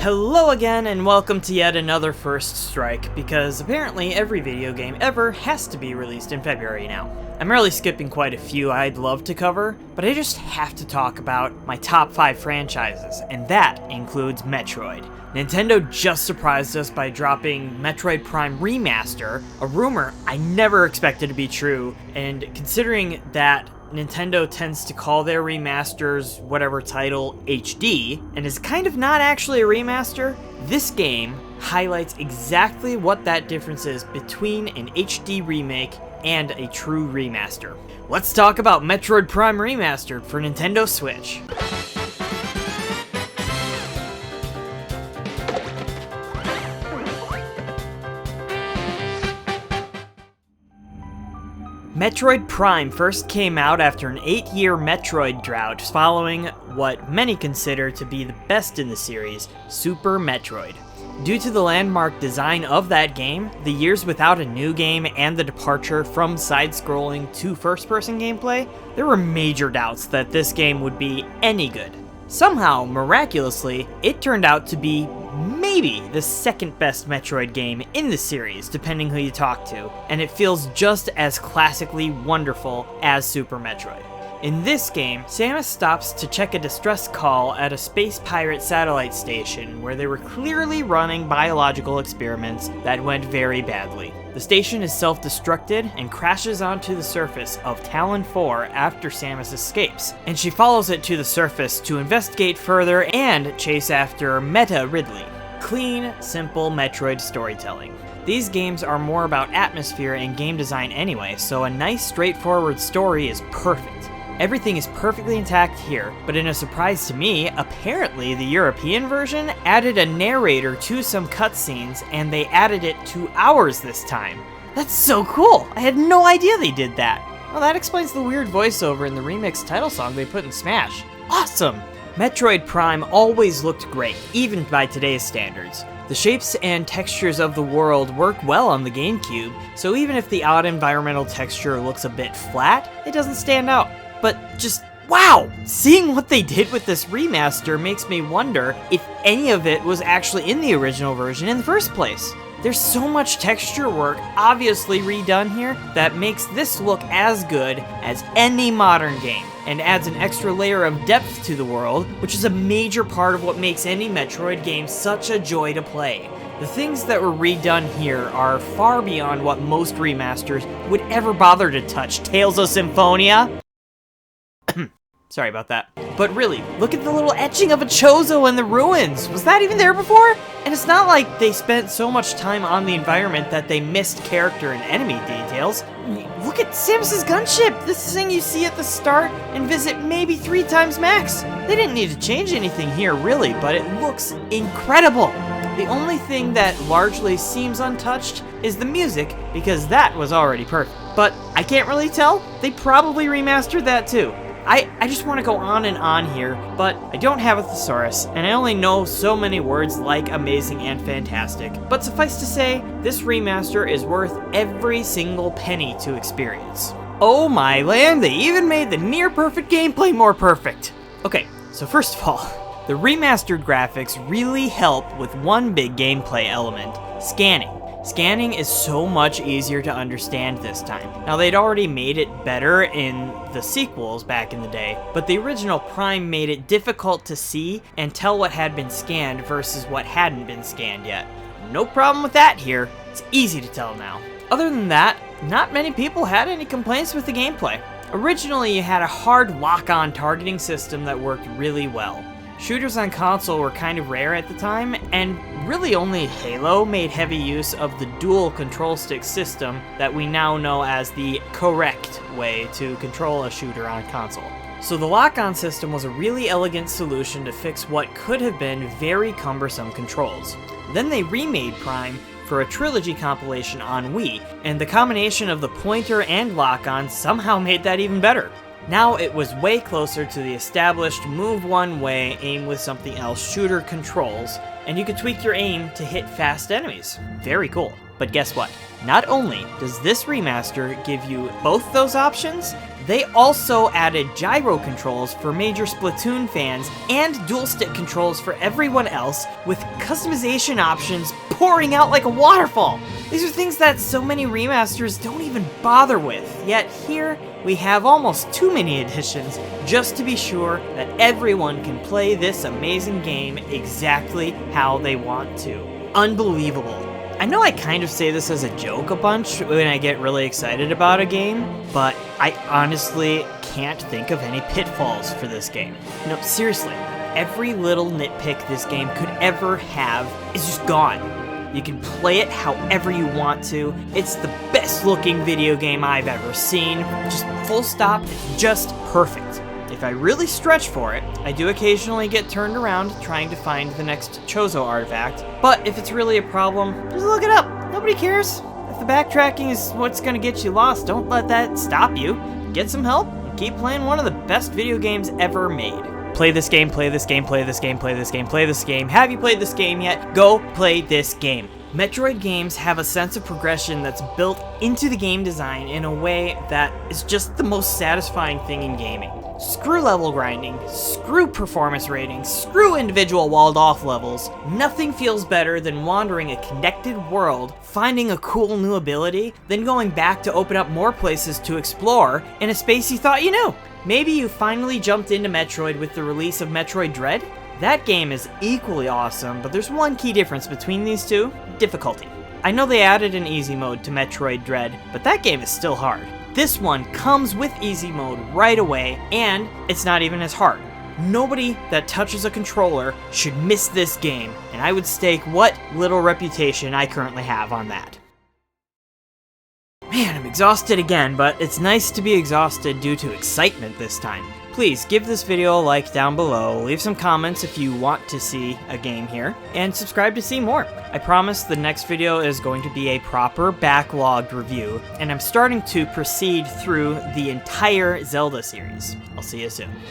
Hello again, and welcome to yet another First Strike, because apparently every video game ever has to be released in February now. I'm really skipping quite a few I'd love to cover, but I just have to talk about my top 5 franchises, and that includes Metroid. Nintendo just surprised us by dropping Metroid Prime Remaster, a rumor I never expected to be true, and considering that Nintendo tends to call their remasters whatever title HD, and is kind of not actually a remaster, this game highlights exactly what that difference is between an HD remake and a true remaster. Let's talk about Metroid Prime Remastered for Nintendo Switch. Metroid Prime first came out after an 8-year Metroid drought following what many consider to be the best in the series, Super Metroid. Due to the landmark design of that game, the years without a new game, and the departure from side-scrolling to first-person gameplay, there were major doubts that this game would be any good. Somehow, miraculously, it turned out to be maybe the second best Metroid game in the series, depending who you talk to, and it feels just as classically wonderful as Super Metroid. In this game, Samus stops to check a distress call at a space pirate satellite station where they were clearly running biological experiments that went very badly. The station is self-destructed and crashes onto the surface of Talon 4 after Samus escapes, and she follows it to the surface to investigate further and chase after Meta Ridley. Clean, simple Metroid storytelling. These games are more about atmosphere and game design anyway, so a nice straightforward story is perfect. Everything is perfectly intact here, but in a surprise to me, apparently the European version added a narrator to some cutscenes, and they added it to ours this time. That's so cool! I had no idea they did that! Well, that explains the weird voiceover in the remixed title song they put in Smash. Awesome! Metroid Prime always looked great, even by today's standards. The shapes and textures of the world work well on the GameCube, so even if the odd environmental texture looks a bit flat, it doesn't stand out. But just, wow! Seeing what they did with this remaster makes me wonder if any of it was actually in the original version in the first place. There's so much texture work obviously redone here that makes this look as good as any modern game, and adds an extra layer of depth to the world, which is a major part of what makes any Metroid game such a joy to play. The things that were redone here are far beyond what most remasters would ever bother to touch. Tales of Symphonia? Sorry about that. But really, look at the little etching of a Chozo in the ruins! Was that even there before? And it's not like they spent so much time on the environment that they missed character and enemy details. Look at Samus's gunship! This thing you see at the start and visit maybe 3 times max. They didn't need to change anything here really, but it looks incredible! The only thing that largely seems untouched is the music, because that was already perfect. But I can't really tell. They probably remastered that too. I just want to go on and on here, but I don't have a thesaurus, and I only know so many words like amazing and fantastic. But suffice to say, this remaster is worth every single penny to experience. Oh my land, they even made the near-perfect gameplay more perfect! Okay, so first of all, the remastered graphics really help with one big gameplay element, scanning. Scanning is so much easier to understand this time. Now, they'd already made it better in the sequels back in the day, but the original Prime made it difficult to see and tell what had been scanned versus what hadn't been scanned yet. No problem with that here. It's easy to tell now. Other than that, not many people had any complaints with the gameplay. Originally, you had a hard lock-on targeting system that worked really well. Shooters on console were kind of rare at the time, and really only Halo made heavy use of the dual control stick system that we now know as the correct way to control a shooter on console. So the lock-on system was a really elegant solution to fix what could have been very cumbersome controls. Then they remade Prime for a trilogy compilation on Wii, and the combination of the pointer and lock-on somehow made that even better. Now it was way closer to the established move one way, aim with something else shooter controls, and you could tweak your aim to hit fast enemies. Very cool. But guess what? Not only does this remaster give you both those options, They also added gyro controls for major Splatoon fans and dual stick controls for everyone else, with customization options pouring out like a waterfall. These are things that so many remasters don't even bother with, yet here we have almost too many additions just to be sure that everyone can play this amazing game exactly how they want to. Unbelievable. I know I kind of say this as a joke a bunch when I get really excited about a game, but I honestly can't think of any pitfalls for this game. No, seriously, every little nitpick this game could ever have is just gone. You can play it however you want to. It's the best looking video game I've ever seen. Just full stop, it's just perfect. If I really stretch for it, I do occasionally get turned around trying to find the next Chozo artifact, but if it's really a problem, just look it up. Nobody cares. If the backtracking is what's gonna get you lost, don't let that stop you. Get some help and keep playing one of the best video games ever made. Play this game, play this game, play this game, play this game, play this game. Have you played this game yet? Go play this game. Metroid games have a sense of progression that's built into the game design in a way that is just the most satisfying thing in gaming. Screw level grinding, screw performance ratings, screw individual walled off levels. Nothing feels better than wandering a connected world, finding a cool new ability, then going back to open up more places to explore in a space you thought you knew. Maybe you finally jumped into Metroid with the release of Metroid Dread? That game is equally awesome, but there's one key difference between these two: difficulty. I know they added an easy mode to Metroid Dread, but that game is still hard. This one comes with easy mode right away, and it's not even as hard. Nobody that touches a controller should miss this game, and I would stake what little reputation I currently have on that. Man, I'm exhausted again, but it's nice to be exhausted due to excitement this time. Please give this video a like down below, leave some comments if you want to see a game here, and subscribe to see more. I promise the next video is going to be a proper backlogged review, and I'm starting to proceed through the entire Zelda series. I'll see you soon.